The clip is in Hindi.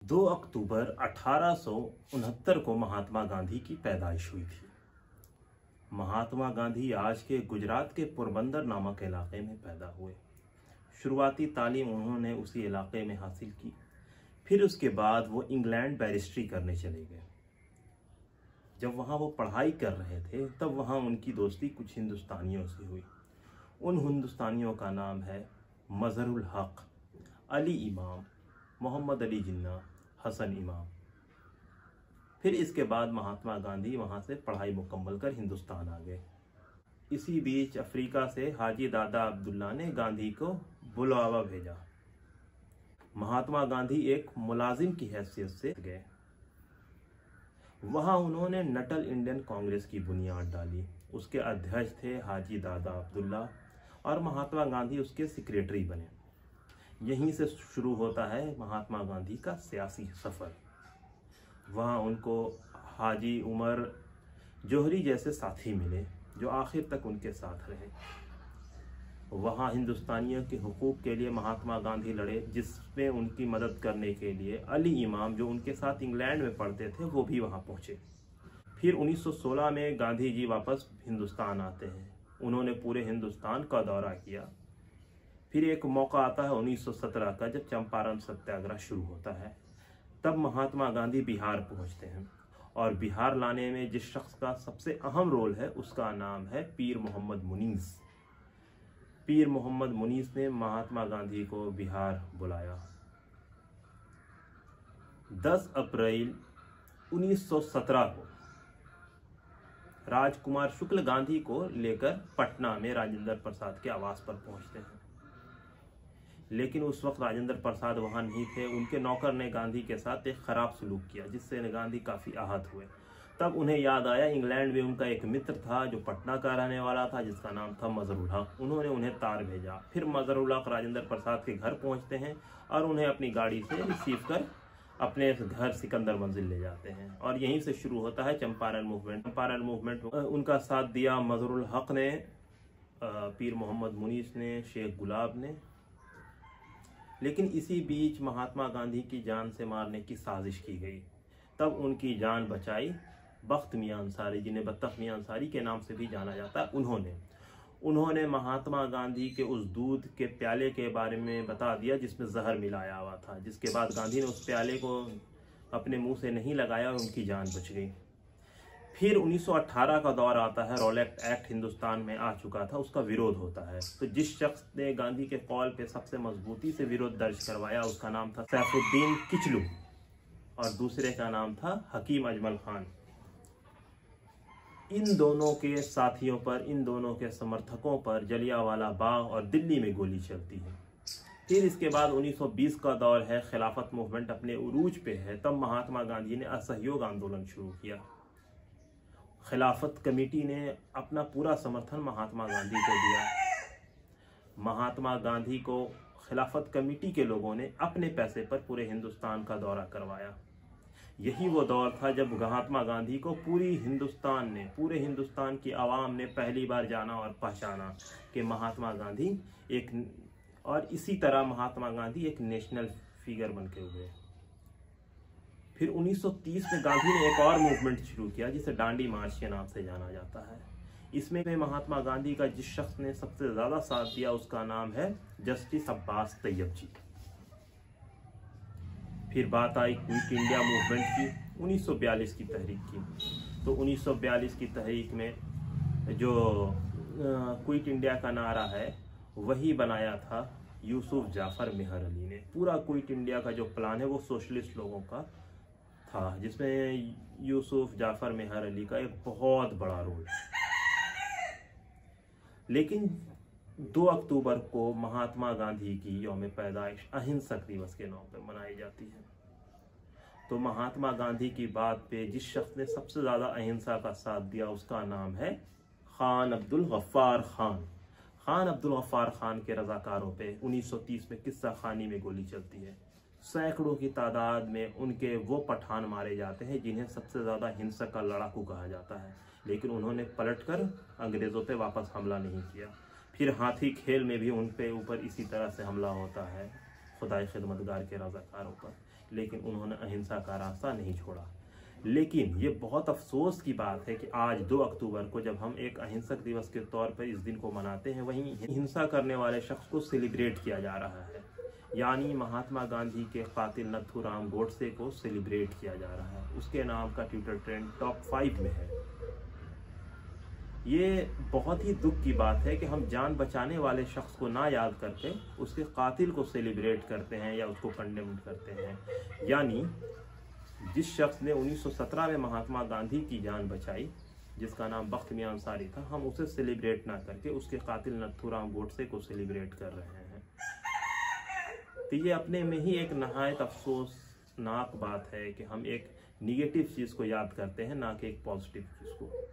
2 अक्टूबर 1869 को महात्मा गांधी की पैदाइश हुई थी। महात्मा गांधी आज के गुजरात के पोरबंदर नामक इलाके में पैदा हुए। शुरुआती तालीम उन्होंने उसी इलाके में हासिल की। फिर उसके बाद वो इंग्लैंड बैरिस्ट्री करने चले गए। जब वहाँ वो पढ़ाई कर रहे थे तब वहाँ उनकी दोस्ती कुछ हिंदुस्तानियों से हुई। उन हिंदुस्तानियों का नाम है मजहरुल हक, अली इमाम, मोहम्मद अली जिन्ना, हसन इमाम। फिर इसके बाद महात्मा गांधी वहाँ से पढ़ाई मुकम्मल कर हिंदुस्तान आ गए। इसी बीच अफ्रीका से हाजी दादा अब्दुल्ला ने गांधी को बुलावा भेजा। महात्मा गांधी एक मुलाजिम की हैसियत से गए। वहाँ उन्होंने नटल इंडियन कांग्रेस की बुनियाद डाली। उसके अध्यक्ष थे हाजी दादा अब्दुल्ला और महात्मा गांधी उसके सेक्रेटरी बने। यहीं से शुरू होता है महात्मा गांधी का सियासी सफ़र। वहाँ उनको हाजी उमर जोहरी जैसे साथी मिले जो आखिर तक उनके साथ रहे। वहाँ हिंदुस्तानियों के हुकूक के लिए महात्मा गांधी लड़े, जिसमें उनकी मदद करने के लिए अली इमाम जो उनके साथ इंग्लैंड में पढ़ते थे वो भी वहाँ पहुँचे। फिर 1916 में गांधी जी वापस हिंदुस्तान आते हैं। उन्होंने पूरे हिंदुस्तान का दौरा किया। फिर एक मौका आता है 1917 का, जब चंपारण सत्याग्रह शुरू होता है। तब महात्मा गांधी बिहार पहुंचते हैं और बिहार लाने में जिस शख्स का सबसे अहम रोल है उसका नाम है पीर मोहम्मद मुनीस। पीर मोहम्मद मुनीस ने महात्मा गांधी को बिहार बुलाया। 10 अप्रैल 1917 को राजकुमार शुक्ल गांधी को लेकर पटना में राजेंद्र प्रसाद के आवास पर पहुंचते हैं। लेकिन उस वक्त राजेंद्र प्रसाद वहां नहीं थे। उनके नौकर ने गांधी के साथ एक खराब सलूक किया, जिससे गांधी काफ़ी आहत हुए। तब उन्हें याद आया इंग्लैंड में उनका एक मित्र था जो पटना का रहने वाला था, जिसका नाम था मजहरुल हक। उन्होंने उन्हें तार भेजा। फिर मजहरुल हक राजेंद्र प्रसाद के घर पहुंचते हैं और उन्हें अपनी गाड़ी से रिसीव कर अपने घर सिकंदर मंजिल ले जाते हैं। और यहीं से शुरू होता है चंपारण मूवमेंट। उनका साथ दिया मजहरुल हक ने, पीर मोहम्मद मुनीस ने, शेख गुलाब ने। लेकिन इसी बीच महात्मा गांधी की जान से मारने की साजिश की गई। तब उनकी जान बचाई बख्त मियां अंसारी, जिन्हें बत्तख मियां अंसारी के नाम से भी जाना जाता है। उन्होंने महात्मा गांधी के उस दूध के प्याले के बारे में बता दिया जिसमें जहर मिलाया हुआ था, जिसके बाद गांधी ने उस प्याले को अपने मुंह से नहीं लगाया और उनकी जान बच गई। फिर 1918 का दौर आता है। रॉलेट एक्ट हिंदुस्तान में आ चुका था, उसका विरोध होता है। तो जिस शख्स ने गांधी के कॉल पे सबसे मजबूती से विरोध दर्ज करवाया उसका नाम था सैफुद्दीन किचलू और दूसरे का नाम था हकीम अजमल खान। इन दोनों के साथियों पर, इन दोनों के समर्थकों पर जलियांवाला बाग और दिल्ली में गोली चलती है। फिर इसके बाद 1920 का दौर है। खिलाफत मूवमेंट अपने उरूज पे है। तब महात्मा गांधी ने असहयोग आंदोलन शुरू किया। खिलाफत कमेटी ने अपना पूरा समर्थन महात्मा गांधी को दिया। महात्मा गांधी को खिलाफत कमेटी के लोगों ने अपने पैसे पर पूरे हिंदुस्तान का दौरा करवाया। यही वो दौर था जब महात्मा गांधी को पूरे हिंदुस्तान की आवाम ने पहली बार जाना और पहचाना कि महात्मा गांधी इसी तरह महात्मा गांधी एक नेशनल फिगर बन के हुए। फिर 1930 में गांधी ने एक और मूवमेंट शुरू किया जिसे डांडी मार्च के नाम से जाना जाता है। इसमें महात्मा गांधी का जिस शख्स ने सबसे ज़्यादा साथ दिया उसका नाम है जस्टिस अब्बास तैयब जी। फिर बात आई क्विट इंडिया मूवमेंट की, 1942 की तहरीक की। तो 1942 की तहरीक में जो क्विट इंडिया का नारा है वही बनाया था यूसुफ जाफर मेहर अली ने। पूरा क्विट इंडिया का जो प्लान है वो सोशलिस्ट लोगों का था, जिसमें यूसुफ जाफर मेहर अली का एक बहुत बड़ा रोल है। लेकिन 2 अक्टूबर को महात्मा गांधी की यौम पैदाइश अहिंसक दिवस के नाम पर मनाई जाती है। तो महात्मा गांधी की बात पे जिस शख्स ने सबसे ज़्यादा अहिंसा का साथ दिया उसका नाम है खान अब्दुल गफ्फार खान। खान अब्दुल गफ्फार खान के रज़ाकारों पे 1930 में किस्सा खानी में गोली चलती है। सैकड़ों की तादाद में उनके वो पठान मारे जाते हैं जिन्हें सबसे ज़्यादा हिंसक का लड़ाकू कहा जाता है। लेकिन उन्होंने पलटकर अंग्रेज़ों पे वापस हमला नहीं किया। फिर हाथी खेल में भी उन पे ऊपर इसी तरह से हमला होता है खुदाई खिदमतगार के रज़ाकारों पर। लेकिन उन्होंने अहिंसा का रास्ता नहीं छोड़ा। लेकिन ये बहुत अफसोस की बात है कि आज 2 अक्टूबर को जब हम एक अहिंसक दिवस के तौर पर इस दिन को मनाते हैं, वहीं हिंसा करने वाले शख्स को सेलिब्रेट किया जा रहा है। यानी महात्मा गांधी के कातिल नथुराम गोडसे को सेलिब्रेट किया जा रहा है। उसके नाम का ट्विटर ट्रेंड टॉप 5 में है। ये बहुत ही दुख की बात है कि हम जान बचाने वाले शख्स को ना याद करके उसके कातिल को सेलिब्रेट करते हैं या उसको कंडेम करते हैं। यानी जिस शख्स ने 1917 में महात्मा गांधी की जान बचाई, जिसका नाम बख्त मियां अंसारी था, हम उसे सेलिब्रेट ना करके उसके कातिल नथुराम गोडसे को सेलिब्रेट कर रहे हैं। तो ये अपने में ही एक नहायत अफसोसनाक बात है कि हम एक निगेटिव चीज़ को याद करते हैं, ना कि एक पॉजिटिव चीज़ को।